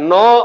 9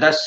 10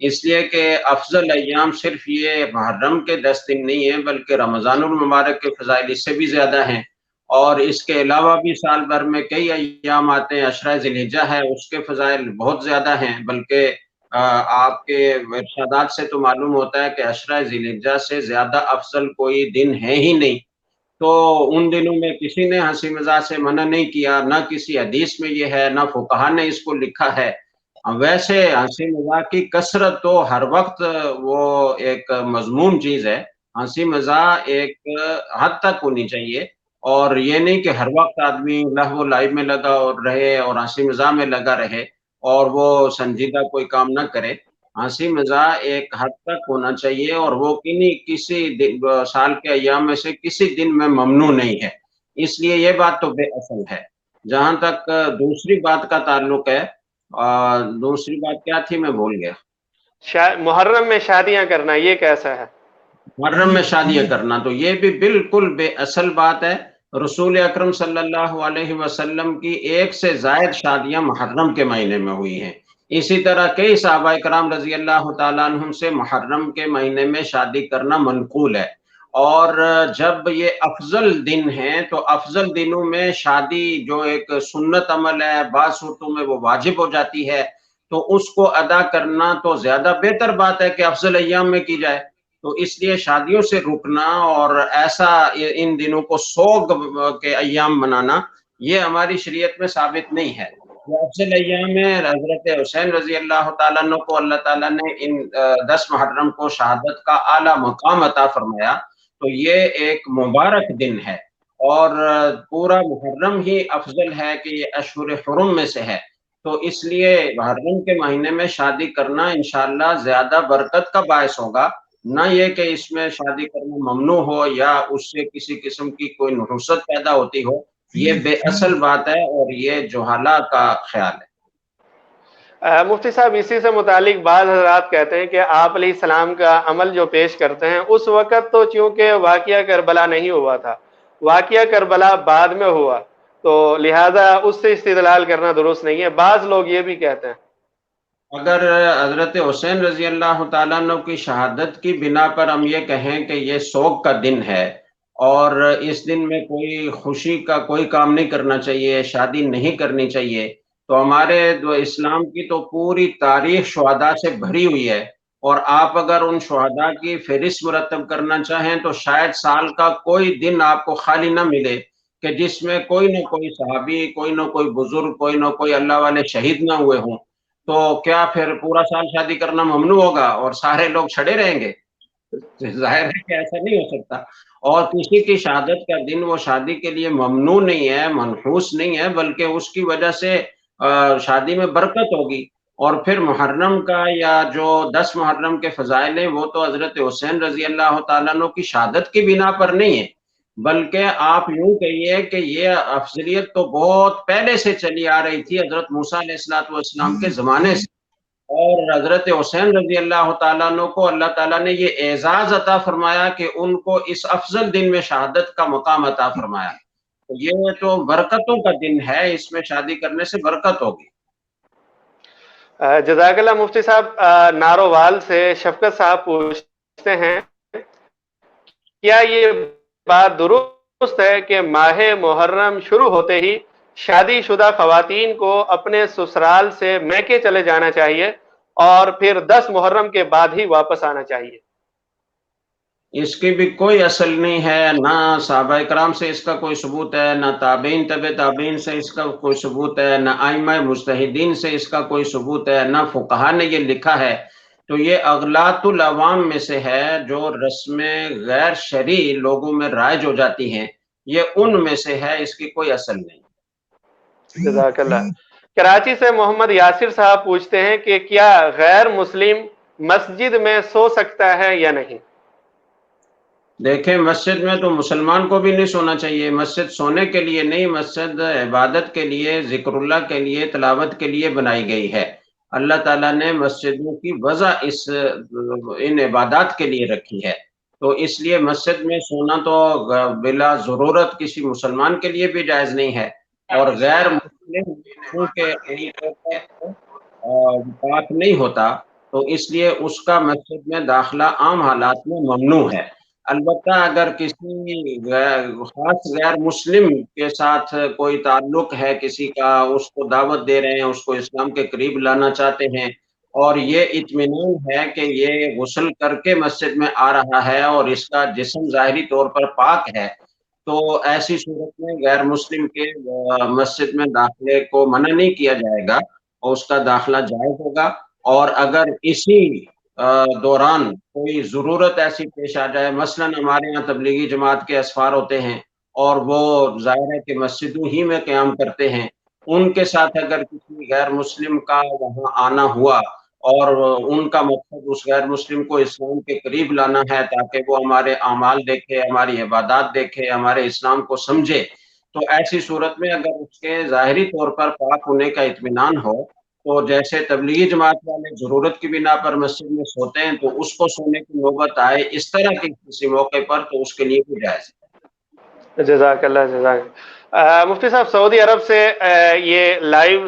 اس لیے کہ افضل ایام صرف یہ محرم کے 10 دن نہیں ہیں، بلکہ رمضان المبارک کے فضائل اس سے بھی زیادہ ہیں، اور اس کے علاوہ بھی سال بھر میں کئی ایام آتے ہیں. عشرہ ذی الحجہ ہے، اس کے فضائل بہت زیادہ ہیں، بلکہ آپ کے ارشادات سے تو معلوم ہوتا ہے کہ عشرہ ذی الحجہ سے زیادہ افضل کوئی دن ہے ہی نہیں. تو ان دنوں میں کسی نے ہنسی مزاح سے منع نہیں کیا، نہ کسی حدیث میں یہ ہے، نہ فقہا نے اس کو لکھا ہے. ویسے ہنسی مزاح کی کثرت تو ہر وقت وہ ایک مذموم چیز ہے. ہنسی مزاح ایک حد تک ہونی چاہیے، اور یہ نہیں کہ ہر وقت آدمی لہو و لعب میں لگا اور رہے اور ہنسی مزاح میں لگا رہے اور وہ سنجیدہ کوئی کام نہ کرے. ہنسی مزاح ایک حد تک ہونا چاہیے، اور وہ کسی سال کے ایام میں سے کسی دن میں ممنوع نہیں ہے. اس لیے یہ بات تو بے اصل ہے. جہاں تک دوسری بات کا تعلق ہے، دوسری بات کیا تھی میں بھول گیا. محرم میں شادیاں کرنا یہ کیسا ہے؟ محرم میں شادیاں کرنا تو یہ بھی بالکل بے اصل بات ہے. رسول اکرم صلی اللہ علیہ وسلم کی 1 سے زائد شادیاں محرم کے مہینے میں ہوئی ہیں. اسی طرح کئی صحابہ کرام رضی اللہ تعالیٰ عنہم سے محرم کے مہینے میں شادی کرنا منقول ہے. اور جب یہ افضل دن ہیں تو افضل دنوں میں شادی جو ایک سنت عمل ہے، بعض صورتوں میں وہ واجب ہو جاتی ہے، تو اس کو ادا کرنا تو زیادہ بہتر بات ہے کہ افضل ایام میں کی جائے. تو اس لیے شادیوں سے رکنا اور ایسا ان دنوں کو سوگ کے ایام منانا یہ ہماری شریعت میں ثابت نہیں ہے. افضل ایام میں حضرت حسین رضی اللہ تعالیٰ عنہ کو اللہ تعالیٰ نے ان 10 محرم کو شہادت کا اعلیٰ مقام عطا فرمایا، تو یہ ایک مبارک دن ہے. اور پورا محرم ہی افضل ہے کہ یہ اشہر حرم میں سے ہے. تو اس لیے محرم کے مہینے میں شادی کرنا انشاءاللہ زیادہ برکت کا باعث ہوگا، نہ یہ کہ اس میں شادی کرنا ممنوع ہو یا اس سے کسی قسم کی کوئی نحوست پیدا ہوتی ہو. یہ بے اصل بات ہے اور یہ جہالہ کا خیال ہے. مفتی صاحب، اسی سے متعلق بعض حضرات کہتے ہیں کہ آپ علیہ السلام کا عمل جو پیش کرتے ہیں اس وقت تو چونکہ واقعہ کربلا نہیں ہوا تھا، واقعہ کربلا بعد میں ہوا، تو لہذا اس سے استدلال کرنا درست نہیں ہے. بعض لوگ یہ بھی کہتے ہیں اگر حضرت حسین رضی اللہ تعالیٰ عنہ کی شہادت کی بنا پر ہم یہ کہیں کہ یہ سوگ کا دن ہے اور اس دن میں کوئی خوشی کا کوئی کام نہیں کرنا چاہیے، شادی نہیں کرنی چاہیے، تو ہمارے اسلام کی تو پوری تاریخ شہداء سے بھری ہوئی ہے. اور آپ اگر ان شہداء کی فہرست مرتب کرنا چاہیں تو شاید سال کا کوئی دن آپ کو خالی نہ ملے کہ جس میں کوئی نہ کوئی صحابی، کوئی نہ کوئی بزرگ، کوئی نہ کوئی اللہ والے شہید نہ ہوئے ہوں. تو کیا پھر پورا سال شادی کرنا ممنوع ہوگا اور سارے لوگ چھڑے رہیں گے؟ ظاہر ہے کہ ایسا نہیں ہو سکتا. اور کسی کی شہادت کا دن وہ شادی کے لیے ممنوع نہیں ہے، منحوس نہیں ہے، بلکہ اس کی وجہ سے شادی میں برکت ہوگی. اور پھر محرم کا یا جو 10 محرم کے فضائل ہیں وہ تو حضرت حسین رضی اللہ تعالیٰ عنہ کی شہادت کی بنا پر نہیں ہے، بلکہ آپ یوں کہیے کہ یہ افضلیت تو بہت پہلے سے چلی آ رہی تھی، حضرت موسیٰ علیہ السلام کے زمانے سے. اور حضرت حسین رضی اللہ تعالیٰ عنہ کو اللہ تعالیٰ نے یہ اعزاز عطا فرمایا کہ ان کو اس افضل دن میں شہادت کا مقام عطا فرمایا. تو یہ تو برکتوں کا دن ہے، اس میں شادی کرنے سے برکت ہوگی. جزاک اللہ مفتی صاحب. نارووال سے شفقت صاحب پوچھتے ہیں کیا یہ بات درست ہے کہ ماہ محرم شروع ہوتے ہی شادی شدہ خواتین کو اپنے سسرال سے میکے چلے جانا چاہیے اور پھر 10 محرم کے بعد ہی واپس آنا چاہیے؟ اس کی بھی کوئی اصل نہیں ہے، نہ صحابہ کرام سے اس کا کوئی ثبوت ہے، نہ تابعین تبع تابعین سے اس کا کوئی ثبوت ہے، نہ ائمہ مجتہدین سے اس کا کوئی ثبوت ہے، نہ فقہا نے یہ لکھا ہے. تو یہ اغلاط العوام میں سے ہے جو رسمیں غیر شرعی لوگوں میں رائج ہو جاتی ہیں، یہ ان میں سے ہے، اس کی کوئی اصل نہیں. جزاک اللہ. کراچی سے محمد یاسر صاحب پوچھتے ہیں کہ کیا غیر مسلم مسجد میں سو سکتا ہے یا نہیں؟ دیکھیں، مسجد میں تو مسلمان کو بھی نہیں سونا چاہیے. مسجد سونے کے لیے نہیں، مسجد عبادت کے لیے، ذکر اللہ کے لیے، تلاوت کے لیے بنائی گئی ہے. اللہ تعالیٰ نے مسجدوں کی وضع ان عبادات کے لیے رکھی ہے. تو اس لیے مسجد میں سونا تو بلا ضرورت کسی مسلمان کے لیے بھی جائز نہیں ہے. اور غیر مسلم کے پاک نہیں ہوتا تو اس لیے اس کا مسجد میں داخلہ عام حالات میں ممنوع ہے۔ البتہ اگر کسی خاص غیر مسلم کے ساتھ کوئی تعلق ہے کسی کا، اس کو دعوت دے رہے ہیں، اس کو اسلام کے قریب لانا چاہتے ہیں، اور یہ اطمینان ہے کہ یہ غسل کر کے مسجد میں آ رہا ہے اور اس کا جسم ظاہری طور پر پاک ہے، تو ایسی صورت میں غیر مسلم کے مسجد میں داخلے کو منع نہیں کیا جائے گا اور اس کا داخلہ جائز ہوگا۔ اور اگر اسی دوران کوئی ضرورت ایسی پیش آ جائے، مثلاً ہمارے یہاں تبلیغی جماعت کے اسفار ہوتے ہیں اور وہ ظاہر ہے کہ مسجدوں ہی میں قیام کرتے ہیں، ان کے ساتھ اگر کسی غیر مسلم کا وہاں آنا ہوا اور ان کا مقصد اس غیر مسلم کو اسلام کے قریب لانا ہے تاکہ وہ ہمارے اعمال دیکھے، ہماری عبادات دیکھے، ہمارے اسلام کو سمجھے، تو ایسی صورت میں اگر اس کے ظاہری طور پر پاک ہونے کا اطمینان ہو، تو جیسے تبلیغی جماعت والے ضرورت کی بنا پر مسجد میں سوتے ہیں تو اس کو سونے کی نوبت آئے اس طرح کے کسی موقع پر، تو اس کے لیے بھی جائز ہے۔ جزاک اللہ، جزاک مفتی صاحب، سعودی عرب سے یہ لائیو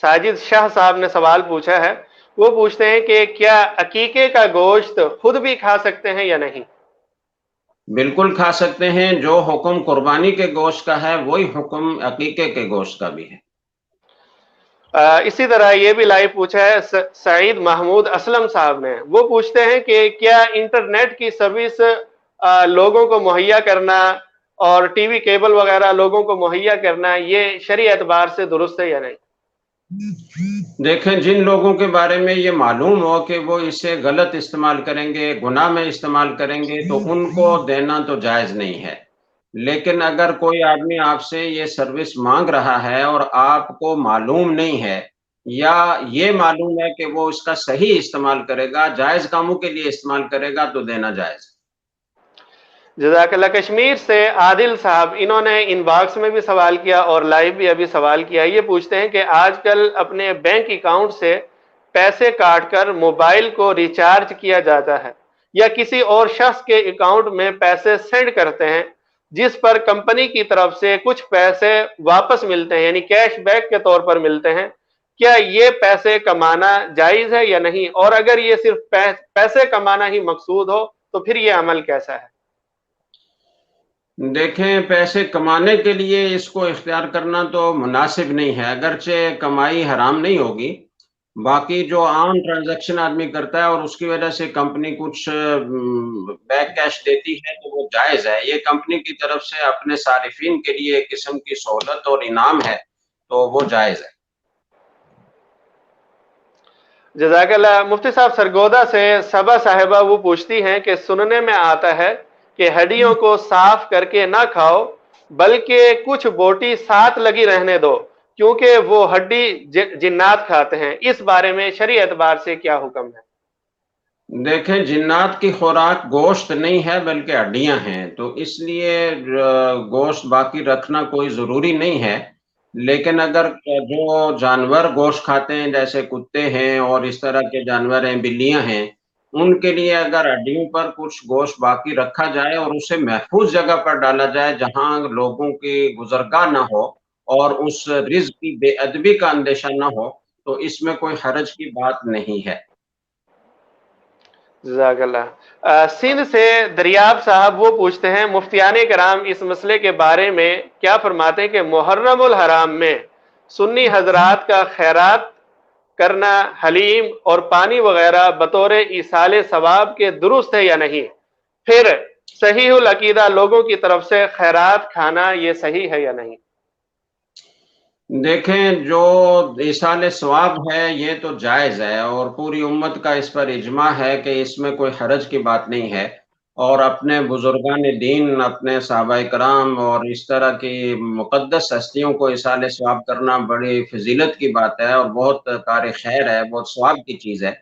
ساجد شاہ صاحب نے سوال پوچھا ہے، وہ پوچھتے ہیں کہ کیا عقیقے کا گوشت خود بھی کھا سکتے ہیں یا نہیں؟ بالکل کھا سکتے ہیں، جو حکم قربانی کے گوشت کا ہے وہی حکم عقیقے کے گوشت کا بھی ہے۔ اسی طرح یہ بھی لائیو پوچھا ہے سعید محمود اسلم صاحب نے، وہ پوچھتے ہیں کہ کیا انٹرنیٹ کی سروس لوگوں کو مہیا کرنا اور ٹی وی کیبل وغیرہ لوگوں کو مہیا کرنا یہ شرعی اعتبار سے درست ہے یا نہیں؟ دیکھیں، جن لوگوں کے بارے میں یہ معلوم ہو کہ وہ اسے غلط استعمال کریں گے، گناہ میں استعمال کریں گے، تو ان کو دینا تو جائز نہیں ہے۔ لیکن اگر کوئی آدمی آپ سے یہ سروس مانگ رہا ہے اور آپ کو معلوم نہیں ہے یا یہ معلوم ہے کہ وہ اس کا صحیح استعمال کرے گا، جائز کاموں کے لیے استعمال کرے گا، تو دینا جائز ہے۔ جزاک اللہ۔ کشمیر سے عادل صاحب، انہوں نے ان باکس میں بھی سوال کیا اور لائیو بھی ابھی سوال کیا، یہ پوچھتے ہیں کہ آج کل اپنے بینک اکاؤنٹ سے پیسے کاٹ کر موبائل کو ریچارج کیا جاتا ہے یا کسی اور شخص کے اکاؤنٹ میں پیسے سینڈ کرتے ہیں جس پر کمپنی کی طرف سے کچھ پیسے واپس ملتے ہیں، یعنی کیش بیک کے طور پر ملتے ہیں، کیا یہ پیسے کمانا جائز ہے یا نہیں؟ اور اگر یہ صرف پیسے کمانا ہی مقصود ہو تو پھر یہ عمل کیسا ہے؟ دیکھیں، پیسے کمانے کے لیے اس کو اختیار کرنا تو مناسب نہیں ہے، اگرچہ کمائی حرام نہیں ہوگی، باقی جو عام ٹرانزیکشن آدمی کرتا ہے اور اس کی وجہ سے کمپنی کچھ بیک کیش دیتی ہے تو وہ جائز ہے۔ یہ کمپنی کی طرف سے اپنے صارفین کے لیے ایک قسم کی سہولت اور انعام ہے، تو وہ جائز ہے۔ جزاک اللہ۔ مفتی صاحب، سرگودا سے صبا صاحبہ وہ پوچھتی ہیں کہ سننے میں آتا ہے کہ ہڈیوں کو صاف کر کے نہ کھاؤ بلکہ کچھ بوٹی ساتھ لگی رہنے دو کیونکہ وہ ہڈی جنات کھاتے ہیں، اس بارے میں شرعی اعتبار سے کیا حکم ہے؟ دیکھیں، جنات کی خوراک گوشت نہیں ہے بلکہ ہڈیاں ہیں، تو اس لیے گوشت باقی رکھنا کوئی ضروری نہیں ہے، لیکن اگر جو جانور گوشت کھاتے ہیں جیسے کتے ہیں اور اس طرح کے جانور ہیں، بلیاں ہیں، ان کے لیے اگر ہڈیوں پر کچھ گوشت باقی رکھا جائے اور اسے محفوظ جگہ پر ڈالا جائے جہاں لوگوں کی گزرگاہ نہ ہو اور اس رزق کی بے ادبی کا اندیشہ نہ ہو، تو اس میں کوئی حرج کی بات نہیں ہے۔ جزاک اللہ۔ سندھ سے دریاب صاحب وہ پوچھتے ہیں، مفتیان کرام اس مسئلے کے بارے میں کیا فرماتے ہیں کہ محرم الحرام میں سنی حضرات کا خیرات کرنا، حلیم اور پانی وغیرہ بطور ایصال ثواب کے درست ہے یا نہیں؟ پھر صحیح العقیدہ لوگوں کی طرف سے خیرات کھانا یہ صحیح ہے یا نہیں؟ دیکھیں، جو ایصال ثواب ہے یہ تو جائز ہے اور پوری امت کا اس پر اجماع ہے کہ اس میں کوئی حرج کی بات نہیں ہے، اور اپنے بزرگان دین، اپنے صحابہ کرام اور اس طرح کی مقدس ہستیوں کو ایصال ثواب کرنا بڑی فضیلت کی بات ہے اور بہت کار خیر ہے، بہت ثواب کی چیز ہے،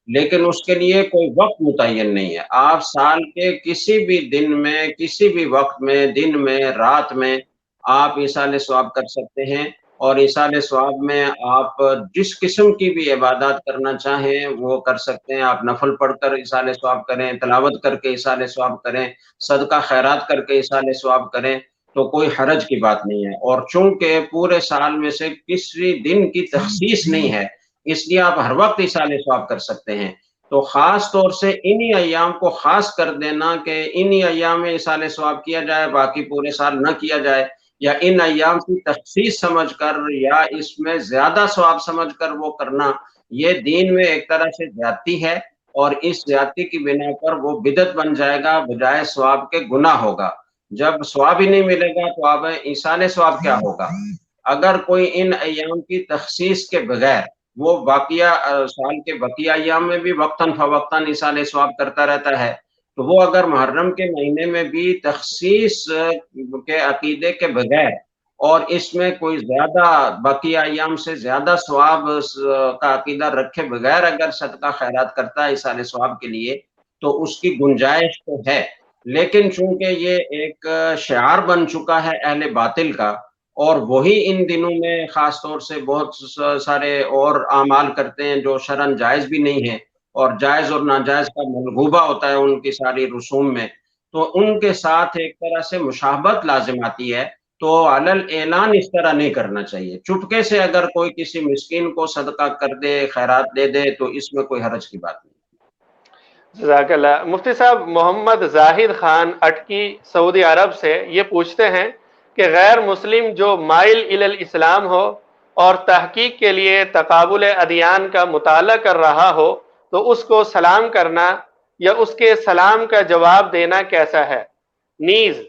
لیکن اس کے لیے کوئی وقت متعین نہیں ہے۔ آپ سال کے کسی بھی دن میں، کسی بھی وقت میں، دن میں، رات میں آپ ایصال ثواب کر سکتے ہیں، اور ایصال ثواب میں آپ جس قسم کی بھی عبادات کرنا چاہیں وہ کر سکتے ہیں۔ آپ نفل پڑھ کر ایصال ثواب کریں، تلاوت کر کے ایصال ثواب کریں، صدقہ خیرات کر کے ایصال ثواب کریں، تو کوئی حرج کی بات نہیں ہے۔ اور چونکہ پورے سال میں سے کسی دن کی تخصیص نہیں ہے اس لیے آپ ہر وقت ایصال ثواب کر سکتے ہیں۔ تو خاص طور سے انہی ایام کو خاص کر دینا کہ انہی ایام میں ایصال ثواب کیا جائے، باقی پورے سال نہ کیا جائے، یا ان ایام کی تخصیص سمجھ کر یا اس میں زیادہ ثواب سمجھ کر وہ کرنا، یہ دین میں ایک طرح سے زیادتی ہے، اور اس زیادتی کی بنا پر وہ بدعت بن جائے گا، بجائے ثواب کے گناہ ہوگا۔ جب ثواب ہی نہیں ملے گا تو اب ایصال ثواب کیا ہوگا؟ اگر کوئی ان ایام کی تخصیص کے بغیر وہ باقیہ سال کے بقیہ ایام میں بھی وقتاً فوقتاً ایصال ثواب کرتا رہتا ہے، تو وہ اگر محرم کے مہینے میں بھی تخصیص کے عقیدے کے بغیر اور اس میں کوئی زیادہ بقیہ ایام سے زیادہ ثواب کا عقیدہ رکھے بغیر اگر صدقہ خیرات کرتا ہے ایصال ثواب کے لیے، تو اس کی گنجائش تو ہے، لیکن چونکہ یہ ایک شعار بن چکا ہے اہل باطل کا، اور وہی ان دنوں میں خاص طور سے بہت سارے اور اعمال کرتے ہیں جو شرعاً جائز بھی نہیں ہے، اور جائز اور ناجائز کا ملغوبہ ہوتا ہے ان کی ساری رسوم میں، تو ان کے ساتھ ایک طرح سے مشابہت لازم آتی ہے۔ تو علل اعلان اس طرح نہیں کرنا چاہیے، چپکے سے اگر کوئی کسی مسکین کو صدقہ کر دے، خیرات دے دے، تو اس میں کوئی حرج کی بات نہیں۔ جزاک اللہ۔ مفتی صاحب، محمد زاہد خان اٹکی سعودی عرب سے یہ پوچھتے ہیں کہ غیر مسلم جو مائل الی الاسلام ہو اور تحقیق کے لیے تقابل ادیان کا مطالعہ کر رہا ہو تو اس کو سلام کرنا یا اس کے سلام کا جواب دینا کیسا ہے؟ نیز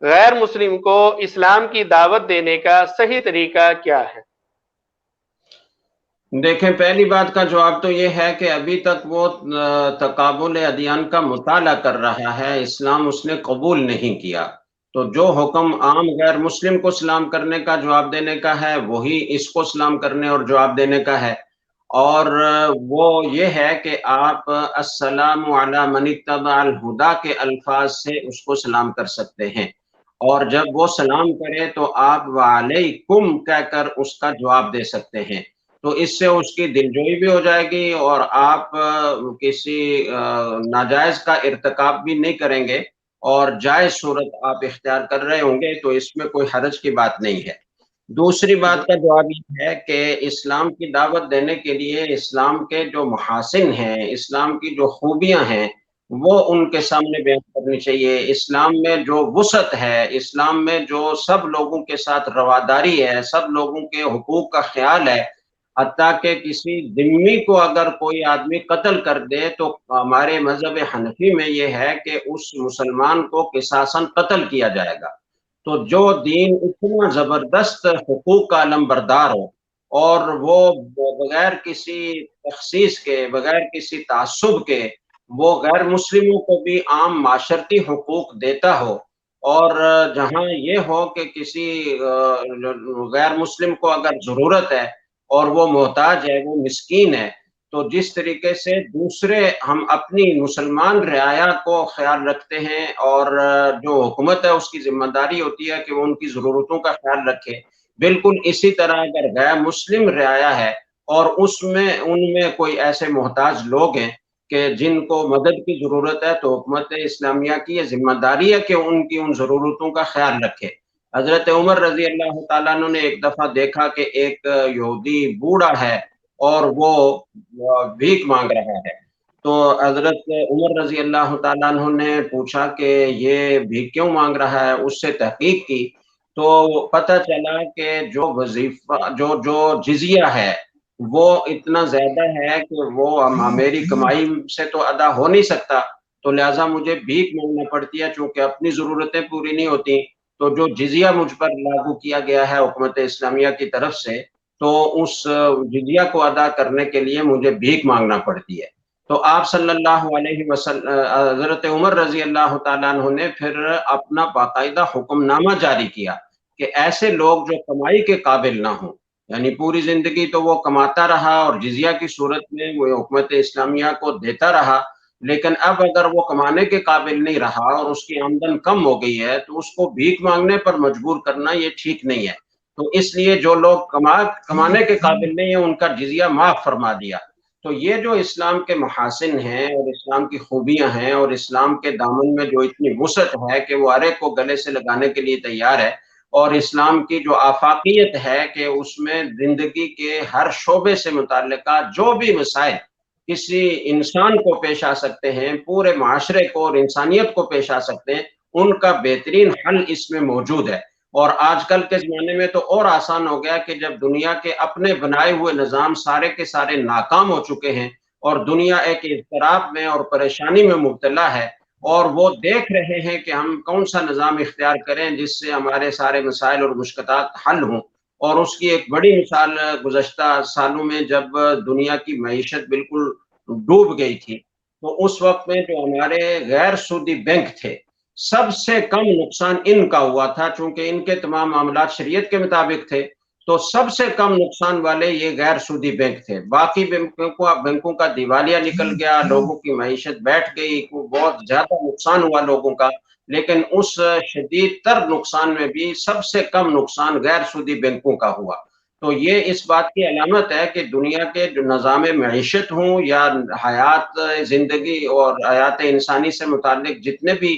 غیر مسلم کو اسلام کی دعوت دینے کا صحیح طریقہ کیا ہے؟ دیکھیں، پہلی بات کا جواب تو یہ ہے کہ ابھی تک وہ تقابل ادیان کا مطالعہ کر رہا ہے، اسلام اس نے قبول نہیں کیا، تو جو حکم عام غیر مسلم کو سلام کرنے کا جواب دینے کا ہے وہی اس کو سلام کرنے اور جواب دینے کا ہے، اور وہ یہ ہے کہ آپ السلام علی من اتبع الہدی کے الفاظ سے اس کو سلام کر سکتے ہیں، اور جب وہ سلام کرے تو آپ وعلیکم کہہ کر اس کا جواب دے سکتے ہیں، تو اس سے اس کی دلجوئی بھی ہو جائے گی، اور آپ کسی ناجائز کا ارتکاب بھی نہیں کریں گے، اور جائز صورت آپ اختیار کر رہے ہوں گے، تو اس میں کوئی حرج کی بات نہیں ہے۔ دوسری بات کا جواب یہ ہے کہ اسلام کی دعوت دینے کے لیے اسلام کے جو محاسن ہیں، اسلام کی جو خوبیاں ہیں، وہ ان کے سامنے بیان کرنی چاہیے۔ اسلام میں جو وسعت ہے، اسلام میں جو سب لوگوں کے ساتھ رواداری ہے، سب لوگوں کے حقوق کا خیال ہے، حتیٰ کہ کسی ذمہ کو اگر کوئی آدمی قتل کر دے تو ہمارے مذہب حنفی میں یہ ہے کہ اس مسلمان کو قصاصاً قتل کیا جائے گا۔ تو جو دین اتنا زبردست حقوق کا علم بردار ہو، اور وہ بغیر کسی تخصیص کے، بغیر کسی تعصب کے، وہ غیر مسلموں کو بھی عام معاشرتی حقوق دیتا ہو، اور جہاں یہ ہو کہ کسی غیر مسلم کو اگر ضرورت ہے اور وہ محتاج ہے، وہ مسکین ہے، تو جس طریقے سے دوسرے ہم اپنی مسلمان رعایا کو خیال رکھتے ہیں، اور جو حکومت ہے اس کی ذمہ داری ہوتی ہے کہ وہ ان کی ضرورتوں کا خیال رکھے، بالکل اسی طرح اگر غیر مسلم رعایا ہے اور اس میں ان میں کوئی ایسے محتاج لوگ ہیں کہ جن کو مدد کی ضرورت ہے، تو حکومت اسلامیہ کی یہ ذمہ داری ہے کہ ان کی ان ضرورتوں کا خیال رکھے۔ حضرت عمر رضی اللہ تعالیٰ عنہ نے ایک دفعہ دیکھا کہ ایک یہودی بوڑھا ہے اور وہ بھیک مانگ رہا ہے، تو حضرت عمر رضی اللہ تعالیٰ عنہ نے پوچھا کہ یہ بھیک کیوں مانگ رہا ہے، اس سے تحقیق کی تو پتہ چلا کہ جو وظیفہ جو جزیہ ہے وہ اتنا زیادہ ہے کہ وہ میری کمائی سے تو ادا ہو نہیں سکتا، تو لہٰذا مجھے بھیک مانگنا پڑتی ہے، چونکہ اپنی ضرورتیں پوری نہیں ہوتی، تو جو جزیہ مجھ پر لاگو کیا گیا ہے حکومت اسلامیہ کی طرف سے، تو اس جزیہ کو ادا کرنے کے لیے مجھے بھیک مانگنا پڑتی ہے۔ تو آپ صلی اللہ علیہ وسلم، حضرت عمر رضی اللہ تعالیٰ عنہ نے پھر اپنا باقاعدہ حکم نامہ جاری کیا کہ ایسے لوگ جو کمائی کے قابل نہ ہوں، یعنی پوری زندگی تو وہ کماتا رہا اور جزیہ کی صورت میں وہ حکومت اسلامیہ کو دیتا رہا، لیکن اب اگر وہ کمانے کے قابل نہیں رہا اور اس کی آمدن کم ہو گئی ہے تو اس کو بھیک مانگنے پر مجبور کرنا یہ ٹھیک نہیں ہے، تو اس لیے جو لوگ کمانے کے قابل نہیں ہیں ان کا جزیہ معاف فرما دیا۔ تو یہ جو اسلام کے محاسن ہیں اور اسلام کی خوبیاں ہیں، اور اسلام کے دامن میں جو اتنی وسعت ہے کہ وہ ہر ایک کو گلے سے لگانے کے لیے تیار ہے، اور اسلام کی جو آفاقیت ہے کہ اس میں زندگی کے ہر شعبے سے متعلقہ جو بھی مسائل کسی انسان کو پیش آ سکتے ہیں، پورے معاشرے کو اور انسانیت کو پیش آ سکتے ہیں، ان کا بہترین حل اس میں موجود ہے۔ اور آج کل کے زمانے میں تو اور آسان ہو گیا کہ جب دنیا کے اپنے بنائے ہوئے نظام سارے کے سارے ناکام ہو چکے ہیں اور دنیا ایک اضطراب میں اور پریشانی میں مبتلا ہے، اور وہ دیکھ رہے ہیں کہ ہم کون سا نظام اختیار کریں جس سے ہمارے سارے مسائل اور مشکلات حل ہوں۔ اور اس کی ایک بڑی مثال گزشتہ سالوں میں جب دنیا کی معیشت بالکل ڈوب گئی تھی، تو اس وقت میں جو ہمارے غیر سودی بینک تھے، سب سے کم نقصان ان کا ہوا تھا، چونکہ ان کے تمام معاملات شریعت کے مطابق تھے، تو سب سے کم نقصان والے یہ غیر سودی بینک تھے۔ باقی بینکوں کا دیوالیہ نکل گیا، لوگوں کی معیشت بیٹھ گئی، بہت زیادہ نقصان ہوا لوگوں کا، لیکن اس شدید تر نقصان میں بھی سب سے کم نقصان غیر سودی بینکوں کا ہوا۔ تو یہ اس بات کی علامت ہے کہ دنیا کے جو نظام معیشت ہوں یا حیات زندگی اور حیات انسانی سے متعلق جتنے بھی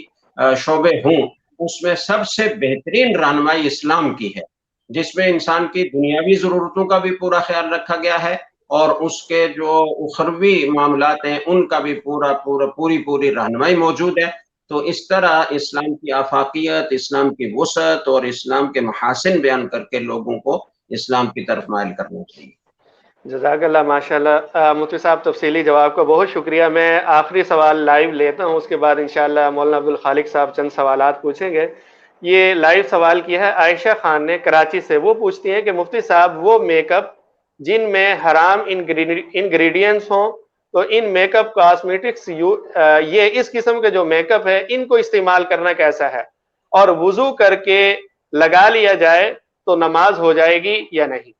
شعبے ہوں، اس میں سب سے بہترین رہنمائی اسلام کی ہے، جس میں انسان کی دنیاوی ضرورتوں کا بھی پورا خیال رکھا گیا ہے اور اس کے جو اخروی معاملات ہیں ان کا بھی پوری رہنمائی موجود ہے۔ تو اس طرح اسلام کی آفاقیت، اسلام کی وسعت اور اسلام کے محاسن بیان کر کے لوگوں کو اسلام کی طرف مائل کرنا چاہیے۔ جزاک اللہ، ماشاء اللہ مفتی صاحب، تفصیلی جواب کا بہت شکریہ۔ میں آخری سوال لائیو لیتا ہوں، اس کے بعد انشاءاللہ مولانا عبدالخالق صاحب چند سوالات پوچھیں گے۔ یہ لائیو سوال کیا ہے عائشہ خان نے کراچی سے۔ وہ پوچھتی ہیں کہ مفتی صاحب وہ میک اپ جن میں حرام انگریڈینٹس ہوں، تو ان میک اپ کاسمیٹکس یہ اس قسم کے جو میک اپ ہے ان کو استعمال کرنا کیسا ہے، اور وضو کر کے لگا لیا جائے تو نماز ہو جائے گی یا نہیں؟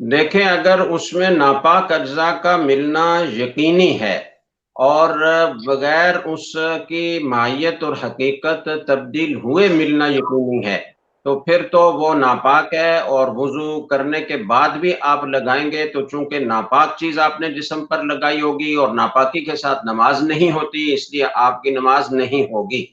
دیکھیں، اگر اس میں ناپاک اجزاء کا ملنا یقینی ہے اور بغیر اس کی ماہیت اور حقیقت تبدیل ہوئے ملنا یقینی ہے، تو پھر تو وہ ناپاک ہے، اور وضو کرنے کے بعد بھی آپ لگائیں گے تو چونکہ ناپاک چیز آپ نے جسم پر لگائی ہوگی اور ناپاکی کے ساتھ نماز نہیں ہوتی، اس لیے آپ کی نماز نہیں ہوگی۔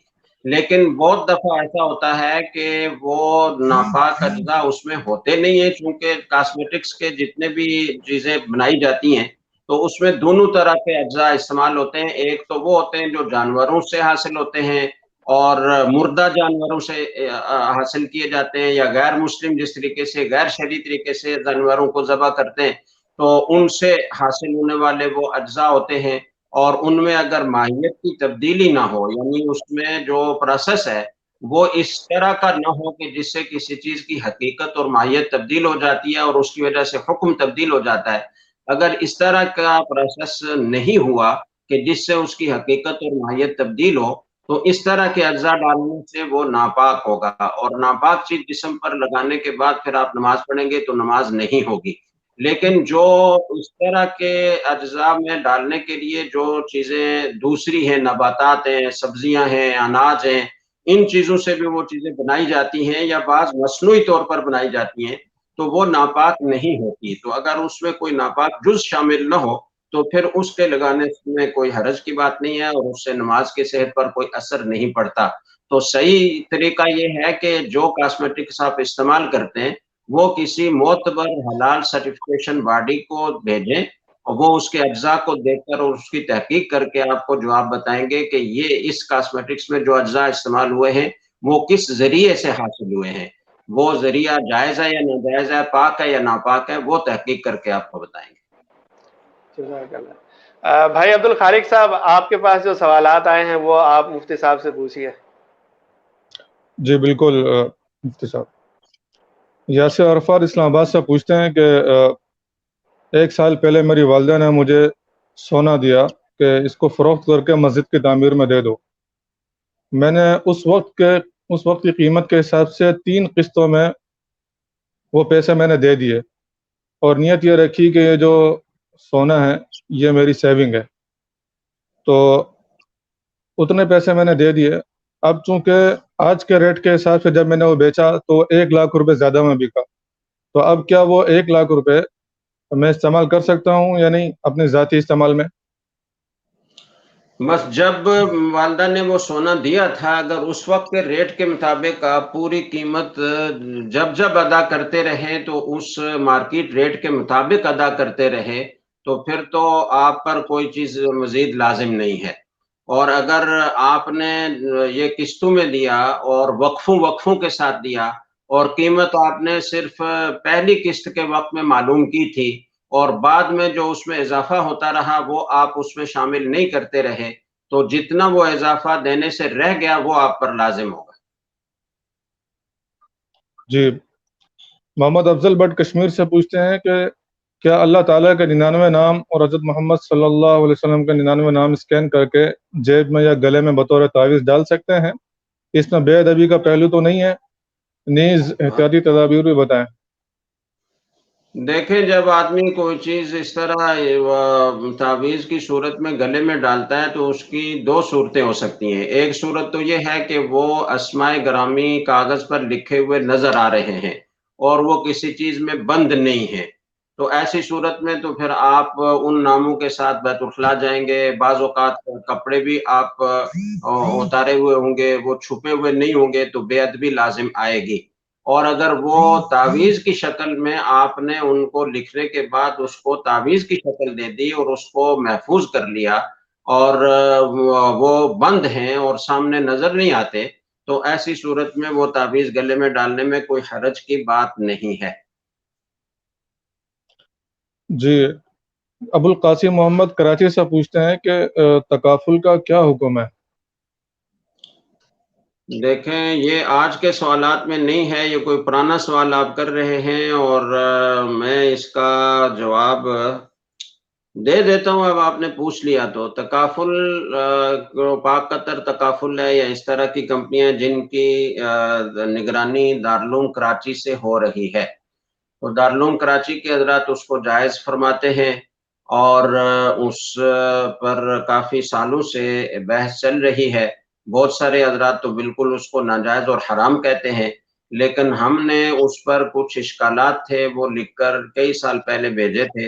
لیکن بہت دفعہ ایسا ہوتا ہے کہ وہ ناپاک اجزاء اس میں ہوتے نہیں ہیں، چونکہ کاسمیٹکس کے جتنے بھی چیزیں بنائی جاتی ہیں تو اس میں دونوں طرح کے اجزاء استعمال ہوتے ہیں۔ ایک تو وہ ہوتے ہیں جو جانوروں سے حاصل ہوتے ہیں اور مردہ جانوروں سے حاصل کیے جاتے ہیں، یا غیر مسلم جس طریقے سے غیر شرعی طریقے سے جانوروں کو ذبح کرتے ہیں تو ان سے حاصل ہونے والے وہ اجزاء ہوتے ہیں، اور ان میں اگر ماہیت کی تبدیلی نہ ہو، یعنی اس میں جو پروسیس ہے وہ اس طرح کا نہ ہو کہ جس سے کسی چیز کی حقیقت اور ماہیت تبدیل ہو جاتی ہے اور اس کی وجہ سے حکم تبدیل ہو جاتا ہے، اگر اس طرح کا پروسیس نہیں ہوا کہ جس سے اس کی حقیقت اور ماہیت تبدیل ہو، تو اس طرح کے اجزاء ڈالنے سے وہ ناپاک ہوگا، اور ناپاک چیز جسم پر لگانے کے بعد پھر آپ نماز پڑھیں گے تو نماز نہیں ہوگی۔ لیکن جو اس طرح کے اجزاء میں ڈالنے کے لیے جو چیزیں دوسری ہیں، نباتات ہیں، سبزیاں ہیں، اناج ہیں، ان چیزوں سے بھی وہ چیزیں بنائی جاتی ہیں یا بعض مصنوعی طور پر بنائی جاتی ہیں تو وہ ناپاک نہیں ہوتی۔ تو اگر اس میں کوئی ناپاک جز شامل نہ ہو تو پھر اس کے لگانے میں کوئی حرج کی بات نہیں ہے اور اس سے نماز کی صحت پر کوئی اثر نہیں پڑتا۔ تو صحیح طریقہ یہ ہے کہ جو کاسمیٹکس آپ استعمال کرتے ہیں وہ کسی معتبر حلال سرٹیفکیشن باڈی کو بھیجیں، اور وہ اس کے اجزاء کو دیکھ کر اور اس کی تحقیق کر کے آپ کو جواب بتائیں گے کہ یہ اس کاسمیٹکس میں جو اجزاء استعمال ہوئے ہیں وہ کس ذریعے سے حاصل ہوئے ہیں، وہ ذریعہ جائز ہے یا ناجائز ہے، پاک ہے یا ناپاک ہے، وہ تحقیق کر کے آپ کو بتائیں گے۔ جزاک اللہ۔ بھائی عبدالخالق صاحب، آپ کے پاس جو سوالات آئے ہیں وہ آپ مفتی صاحب سے پوچھیے۔ جی بالکل مفتی صاحب، یاسر عرفات اسلام آباد سے پوچھتے ہیں کہ 1 سال پہلے میری والدہ نے مجھے سونا دیا کہ اس کو فروخت کر کے مسجد کی تعمیر میں دے دو۔ میں نے اس وقت کی قیمت کے حساب سے 3 قسطوں میں وہ پیسے میں نے دے دیے، اور نیت یہ رکھی کہ یہ جو سونا ہے یہ میری سیونگ ہے، تو اتنے پیسے میں نے دے دیے۔ اب چونکہ آج کے ریٹ کے حساب سے جب میں نے وہ بیچا تو 1 لاکھ روپے زیادہ میں بکا، تو اب کیا وہ 1 لاکھ روپے میں استعمال کر سکتا ہوں یا نہیں اپنے ذاتی استعمال میں؟ بس جب والدہ نے وہ سونا دیا تھا، اگر اس وقت کے ریٹ کے مطابق آپ پوری قیمت جب ادا کرتے رہے تو اس مارکیٹ ریٹ کے مطابق ادا کرتے رہے تو پھر تو آپ پر کوئی چیز مزید لازم نہیں ہے. اور اگر آپ نے یہ قسطوں میں دیا اور وقفوں کے ساتھ دیا اور قیمت آپ نے صرف پہلی قسط کے وقت میں معلوم کی تھی اور بعد میں جو اس میں اضافہ ہوتا رہا وہ آپ اس میں شامل نہیں کرتے رہے تو جتنا وہ اضافہ دینے سے رہ گیا وہ آپ پر لازم ہوگا. جی، محمد افضل بٹ کشمیر سے پوچھتے ہیں کہ کیا اللہ تعالیٰ کے 99 نام اور حضرت محمد صلی اللہ علیہ وسلم کے 99 نام اسکین کر کے جیب میں یا گلے میں بطور تعویذ ڈال سکتے ہیں؟ اس میں بے ادبی کا پہلو تو نہیں ہے؟ نیز احتیاطی تدابیر بھی بتائیں. دیکھیں، جب آدمی کوئی چیز اس طرح تعویذ کی صورت میں گلے میں ڈالتا ہے تو اس کی دو صورتیں ہو سکتی ہیں. ایک صورت تو یہ ہے کہ وہ اسماء گرامی کاغذ پر لکھے ہوئے نظر آ رہے ہیں اور وہ کسی چیز میں بند نہیں ہے، تو ایسی صورت میں تو پھر آپ ان ناموں کے ساتھ بیت الخلاء جائیں گے. بعض اوقات کپڑے بھی آپ اتارے ہوئے ہوں گے، وہ چھپے ہوئے نہیں ہوں گے تو بے ادبی لازم آئے گی. اور اگر وہ تعویذ کی شکل میں آپ نے ان کو لکھنے کے بعد اس کو تعویذ کی شکل دے دی اور اس کو محفوظ کر لیا اور وہ بند ہیں اور سامنے نظر نہیں آتے تو ایسی صورت میں وہ تعویذ گلے میں ڈالنے میں کوئی حرج کی بات نہیں ہے. جی، ابو القاسم محمد کراچی سے پوچھتے ہیں کہ تکافل کا کیا حکم ہے؟ دیکھیں، یہ آج کے سوالات میں نہیں ہے، یہ کوئی پرانا سوال آپ کر رہے ہیں اور میں اس کا جواب دے دیتا ہوں. اب آپ نے پوچھ لیا تو تکافل پاک قطر تکافل ہے یا اس طرح کی کمپنیاں جن کی نگرانی دارالعلوم کراچی سے ہو رہی ہے تو دارالعلوم کراچی کے حضرات اس کو جائز فرماتے ہیں اور اس پر کافی سالوں سے بحث چل رہی ہے. بہت سارے حضرات تو بالکل اس کو ناجائز اور حرام کہتے ہیں، لیکن ہم نے اس پر کچھ اشکالات تھے وہ لکھ کر کئی سال پہلے بھیجے تھے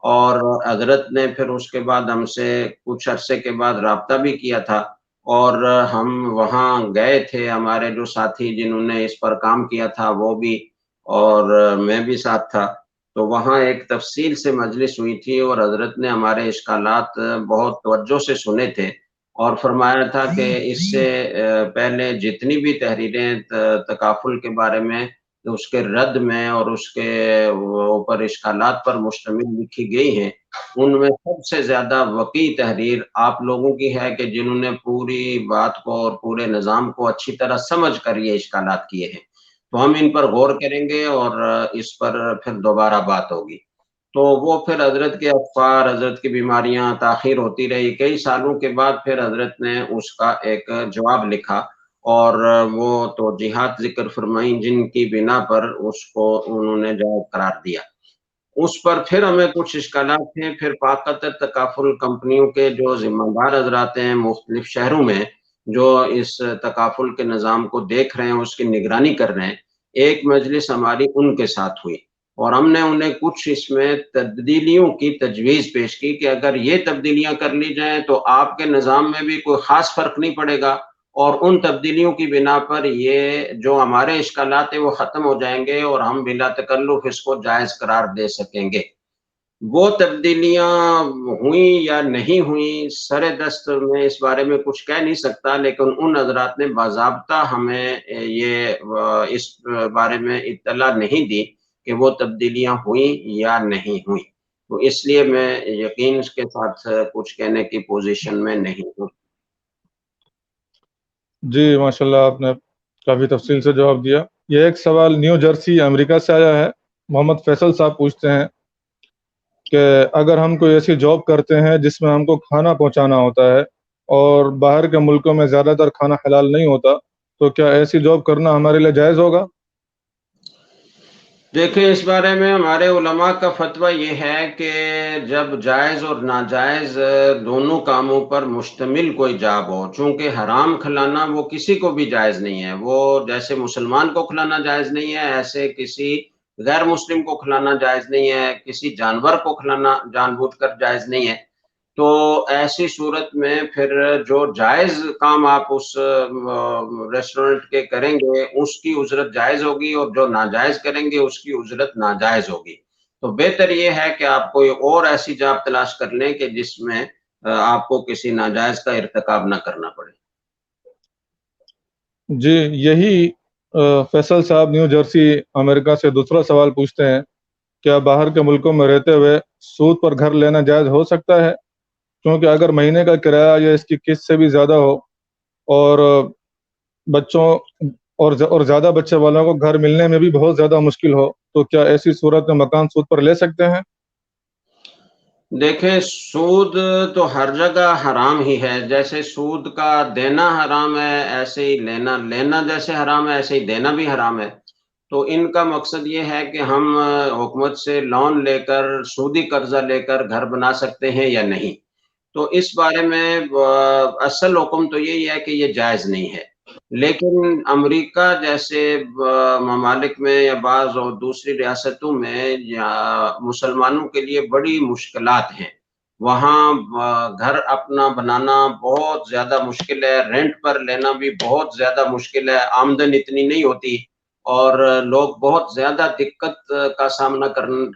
اور حضرت نے پھر اس کے بعد ہم سے کچھ عرصے کے بعد رابطہ بھی کیا تھا اور ہم وہاں گئے تھے. ہمارے جو ساتھی جنہوں نے اس پر کام کیا تھا وہ بھی اور میں بھی ساتھ تھا تو وہاں ایک تفصیل سے مجلس ہوئی تھی اور حضرت نے ہمارے اشکالات بہت توجہ سے سنے تھے اور فرمایا تھا کہ اس سے پہلے جتنی بھی تحریریں تکافل کے بارے میں اس کے رد میں اور اس کے اوپر اشکالات پر مشتمل لکھی گئی ہیں ان میں سب سے زیادہ وقیع تحریر آپ لوگوں کی ہے کہ جنہوں نے پوری بات کو اور پورے نظام کو اچھی طرح سمجھ کر یہ اشکالات کیے ہیں. تو ہم ان پر غور کریں گے اور اس پر پھر دوبارہ بات ہوگی. تو وہ پھر حضرت کے افکار، حضرت کی بیماریاں تاخیر ہوتی رہی، کئی سالوں کے بعد پھر حضرت نے اس کا ایک جواب لکھا اور وہ توجیحات ذکر فرمائیں جن کی بنا پر اس کو انہوں نے جواب قرار دیا. اس پر پھر ہمیں کچھ اشکالات تھے. پھر پاک قطر تکافل کمپنیوں کے جو ذمہ دار حضرات ہیں مختلف شہروں میں جو اس تکافل کے نظام کو دیکھ رہے ہیں، اس کی نگرانی کر رہے ہیں، ایک مجلس ہماری ان کے ساتھ ہوئی اور ہم نے انہیں کچھ اس میں تبدیلیوں کی تجویز پیش کی کہ اگر یہ تبدیلیاں کر لی جائیں تو آپ کے نظام میں بھی کوئی خاص فرق نہیں پڑے گا اور ان تبدیلیوں کی بنا پر یہ جو ہمارے اشکالات ہیں وہ ختم ہو جائیں گے اور ہم بلا تکلف اس کو جائز قرار دے سکیں گے. وہ تبدیلیاں ہوئیں یا نہیں ہوئیں سر دست میں اس بارے میں کچھ کہہ نہیں سکتا، لیکن ان حضرات نے باضابطہ ہمیں یہ اس بارے میں اطلاع نہیں دی کہ وہ تبدیلیاں ہوئیں یا نہیں ہوئیں، تو اس لیے میں یقین کے ساتھ کچھ کہنے کی پوزیشن میں نہیں ہوں. جی ماشاءاللہ، آپ نے کافی تفصیل سے جواب دیا. یہ ایک سوال نیو جرسی امریکہ سے آیا ہے. محمد فیصل صاحب پوچھتے ہیں کہ اگر ہم کوئی ایسی جاب کرتے ہیں جس میں ہم کو کھانا پہنچانا ہوتا ہے اور باہر کے ملکوں میں زیادہ تر کھانا حلال نہیں ہوتا تو کیا ایسی جاب کرنا ہمارے لیے جائز ہوگا؟ دیکھیں، اس بارے میں ہمارے علماء کا فتویٰ یہ ہے کہ جب جائز اور ناجائز دونوں کاموں پر مشتمل کوئی جاب ہو، چونکہ حرام کھلانا وہ کسی کو بھی جائز نہیں ہے، وہ جیسے مسلمان کو کھلانا جائز نہیں ہے ایسے کسی غیر مسلم کو کھلانا جائز نہیں ہے، کسی جانور کو کھلانا جان بوجھ کر جائز نہیں ہے. تو ایسی صورت میں پھر جو جائز کام آپ اس ریسٹورنٹ کے کریں گے اس کی اجرت جائز ہوگی، اور جو ناجائز کریں گے اس کی اجرت ناجائز ہوگی. تو بہتر یہ ہے کہ آپ کوئی اور ایسی جاب تلاش کر لیں کہ جس میں آپ کو کسی ناجائز کا ارتکاب نہ کرنا پڑے. جی یہی فیصل صاحب نیو جرسی امریکہ سے دوسرا سوال پوچھتے ہیں، کیا باہر کے ملکوں میں رہتے ہوئے سود پر گھر لینا جائز ہو سکتا ہے؟ کیونکہ اگر مہینے کا کرایہ یا اس کی قسط سے بھی زیادہ ہو اور بچوں اور زیادہ بچے والوں کو گھر ملنے میں بھی بہت زیادہ مشکل ہو، تو کیا ایسی صورت میں مکان سود پر لے سکتے ہیں؟ دیکھیں، سود تو ہر جگہ حرام ہی ہے. جیسے سود کا دینا حرام ہے، ایسے ہی لینا جیسے حرام ہے، ایسے ہی دینا بھی حرام ہے. تو ان کا مقصد یہ ہے کہ ہم حکومت سے لون لے کر، سودی قرضہ لے کر گھر بنا سکتے ہیں یا نہیں. تو اس بارے میں اصل حکم تو یہی ہے کہ یہ جائز نہیں ہے. لیکن امریکہ جیسے ممالک میں یا بعض اور دوسری ریاستوں میں یا مسلمانوں کے لیے بڑی مشکلات ہیں. وہاں گھر اپنا بنانا بہت زیادہ مشکل ہے، رینٹ پر لینا بھی بہت زیادہ مشکل ہے، آمدن اتنی نہیں ہوتی، اور لوگ بہت زیادہ دقت کا سامنا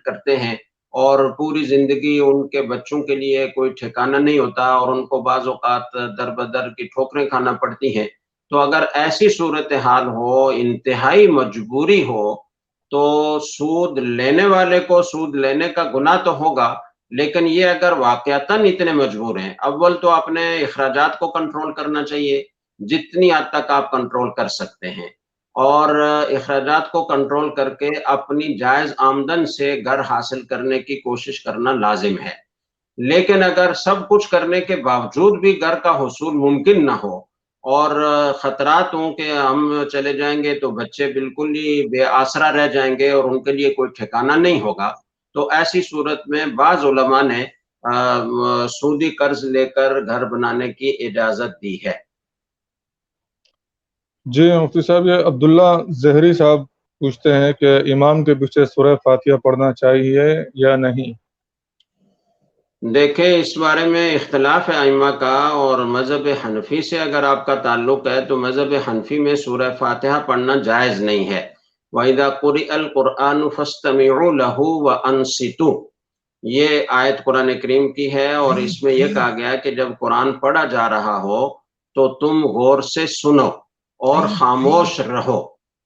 کرتے ہیں، اور پوری زندگی ان کے بچوں کے لیے کوئی ٹھکانہ نہیں ہوتا، اور ان کو بعض اوقات در بدر کی ٹھوکریں کھانا پڑتی ہیں. تو اگر ایسی صورتحال ہو، انتہائی مجبوری ہو، تو سود لینے والے کو سود لینے کا گناہ تو ہوگا. لیکن یہ اگر واقعتاً اتنے مجبور ہیں، اول تو اپنے اخراجات کو کنٹرول کرنا چاہیے جتنی حد تک آپ کنٹرول کر سکتے ہیں، اور اخراجات کو کنٹرول کر کے اپنی جائز آمدن سے گھر حاصل کرنے کی کوشش کرنا لازم ہے. لیکن اگر سب کچھ کرنے کے باوجود بھی گھر کا حصول ممکن نہ ہو، اور خطرات ہوں کہ ہم چلے جائیں گے تو بچے بالکل ہی بے آسرا رہ جائیں گے اور ان کے لیے کوئی ٹھکانہ نہیں ہوگا، تو ایسی صورت میں بعض علماء نے سودی قرض لے کر گھر بنانے کی اجازت دی ہے. جی مفتی صاحب، یہ عبداللہ زہری صاحب پوچھتے ہیں کہ امام کے پیچھے سورہ فاتحہ پڑھنا چاہیے یا نہیں؟ دیکھیں، اس بارے میں اختلاف ہے ائمہ کا، اور مذہب حنفی سے اگر آپ کا تعلق ہے تو مذہب حنفی میں سورہ فاتحہ پڑھنا جائز نہیں ہے. وَإِذَا قُرِئَ الْقُرْآنُ فَاسْتَمِعُوا لَهُ وَأَنصِتُوا، یہ آیت قرآن کریم کی ہے، اور اس میں یہ کہا گیا ہے کہ جب قرآن پڑھا جا رہا ہو تو تم غور سے سنو اور خاموش رہو.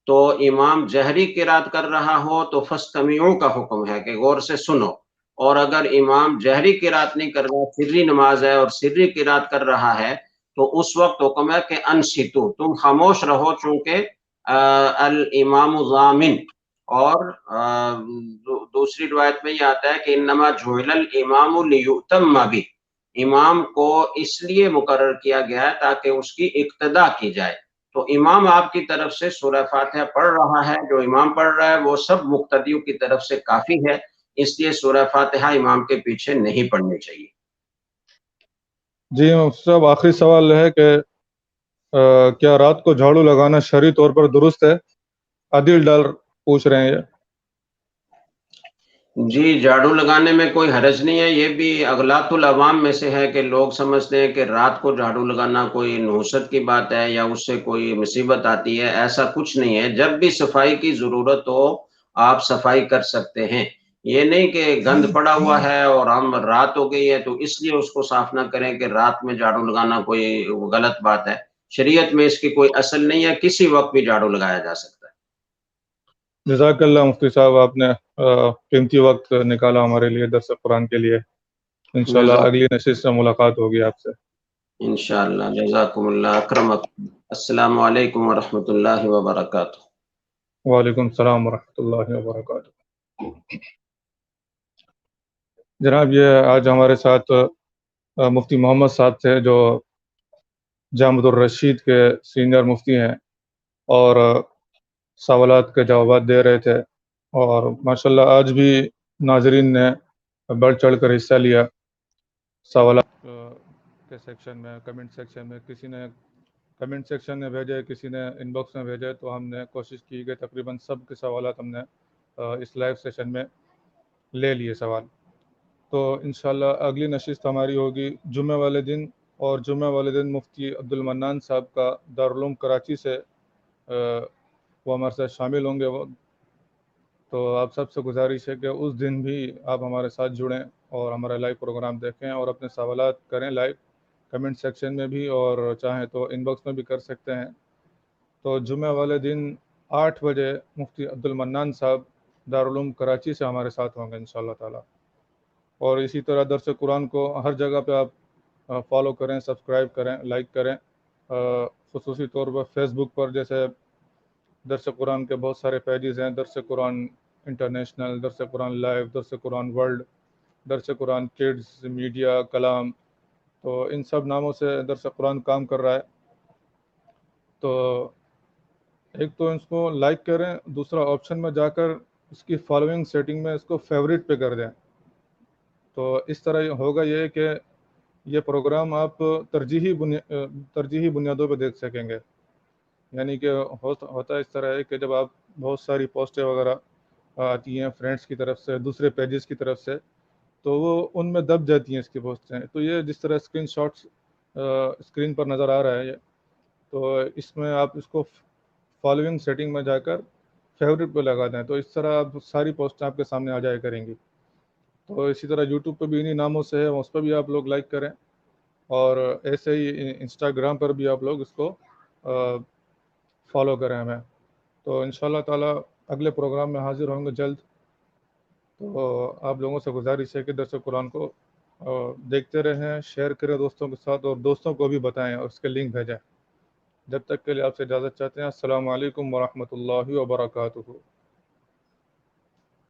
تو امام جہری قرات کر رہا ہو تو فاستمعوا کا حکم ہے کہ غور سے سنو، اور اگر امام جہری قرات نہیں کر رہا، سری نماز ہے اور سری قرات کر رہا ہے، تو اس وقت حکم ہے کہ انصتو، تم خاموش رہو، چونکہ الامام ضامن. اور دوسری روایت میں یہ آتا ہے کہ انما جعل الامام لیؤتم بہ، امام کو اس لیے مقرر کیا گیا ہے تاکہ اس کی اقتدا کی جائے. تو امام آپ کی طرف سے سورہ فاتحہ پڑھ رہا ہے، جو امام پڑھ رہا ہے وہ سب مقتدیوں کی طرف سے کافی ہے، اس لیے سورہ فاتحہ امام کے پیچھے نہیں پڑھنی چاہیے. جی مفتی صاحب، آخری سوال ہے کہ کیا رات کو جھاڑو لگانا شرعی طور پر درست ہے؟ عادل ڈال پوچھ رہے ہیں. جی، جھاڑو لگانے میں کوئی حرج نہیں ہے. یہ بھی اغلاط العوام میں سے ہے کہ لوگ سمجھتے ہیں کہ رات کو جھاڑو لگانا کوئی نحوست کی بات ہے یا اس سے کوئی مصیبت آتی ہے. ایسا کچھ نہیں ہے. جب بھی صفائی کی ضرورت ہو آپ صفائی کر سکتے ہیں. یہ نہیں کہ گند پڑا ہوا ہے اور ہم رات ہو گئی ہے تو اس لیے اس کو صاف نہ کریں کہ رات میں جھاڑو لگانا کوئی غلط بات ہے. شریعت میں اس کی کوئی اصل نہیں ہے، کسی وقت بھی جھاڑو لگایا جا سکتا ہے. جزاک اللہ مفتی صاحب، آپ نے قیمتی وقت نکالا ہمارے لیے درس قرآن کے لیے. انشاءاللہ اگلی نشست سے ملاقات ہوگی آپ سے. انشاءاللہ. جزاکم اللہ. اکرمکم. السلام علیکم ورحمۃ اللہ وبرکاتہ. وعلیکم السلام ورحمۃ اللہ وبرکاتہ. جناب، یہ آج ہمارے ساتھ مفتی محمد صاحب تھے جو جامع الرشید کے سینئر مفتی ہیں، اور سوالات کے جوابات دے رہے تھے. اور ماشاءاللہ آج بھی ناظرین نے بڑھ چڑھ کر حصہ لیا سوالات کے سیکشن میں، کمنٹ سیکشن میں. کسی نے کمنٹ سیکشن میں بھیجے، کسی نے ان باکس میں بھیجے، تو ہم نے کوشش کی کہ تقریباً سب کے سوالات ہم نے اس لائیو سیشن میں لے لیے سوال. تو انشاءاللہ اگلی نشست ہماری ہوگی جمعہ والے دن، اور جمعہ والے دن مفتی عبدالمنان صاحب کا دارالعلوم کراچی سے وہ ہمارے ساتھ شامل ہوں گے. تو آپ سب سے گزارش ہے کہ اس دن بھی آپ ہمارے ساتھ جڑیں اور ہمارا لائیو پروگرام دیکھیں اور اپنے سوالات کریں لائیو کمنٹ سیکشن میں بھی، اور چاہیں تو ان باکس میں بھی کر سکتے ہیں. تو جمعہ والے دن 8 بجے مفتی عبدالمنان صاحب دارالعلوم کراچی سے ہمارے ساتھ ہوں گے انشاءاللہ تعالی. اور اسی طرح درس قرآن کو ہر جگہ پہ آپ فالو کریں، سبسکرائب کریں، لائک کریں. خصوصی طور پر فیس بک پر جیسے درس قرآن کے بہت سارے پیجز ہیں، درس قرآن انٹرنیشنل، درس قرآن لائیو، درس قرآن ورلڈ، درس قرآن کڈز، میڈیا، کلام. تو ان سب ناموں سے درس قرآن کام کر رہا ہے. تو ایک تو اس کو لائک کریں، دوسرا آپشن میں جا کر اس کی فالوئنگ سیٹنگ میں اس کو فیوریٹ پہ کر دیں. تو اس طرح ہوگا یہ کہ یہ پروگرام آپ ترجیحی بنیادوں پہ دیکھ سکیں گے. یعنی کہ ہوتا اس طرح ہے کہ جب آپ بہت ساری پوسٹیں وغیرہ آتی ہیں فرینڈس کی طرف سے، دوسرے پیجز کی طرف سے، تو وہ ان میں دب جاتی ہیں اس کی پوسٹیں. تو یہ جس طرح اسکرین شاٹس اسکرین پر نظر آ رہا ہے، تو اس میں آپ اس کو فالوئنگ سیٹنگ میں جا کر فیوریٹ پہ لگا دیں، تو اس طرح آپ ساری پوسٹیں آپ کے سامنے آ جایا کریں گی. تو اسی طرح یوٹیوب پہ بھی انہی ناموں سے ہے، اس پہ بھی آپ لوگ لائک کریں، اور ایسے ہی انسٹاگرام پر بھی آپ لوگ اس کو فالو کریں ہمیں. تو انشاءاللہ تعالی اگلے پروگرام میں حاضر ہوں گے جلد. تو آپ لوگوں سے گزارش ہے کہ درس قرآن کو دیکھتے رہیں، شیئر کریں دوستوں کے ساتھ، اور دوستوں کو بھی بتائیں اور اس کے لنک بھیجیں. جب تک کے لیے آپ سے اجازت چاہتے ہیں. السلام علیکم ورحمۃ اللہ وبرکاتہ.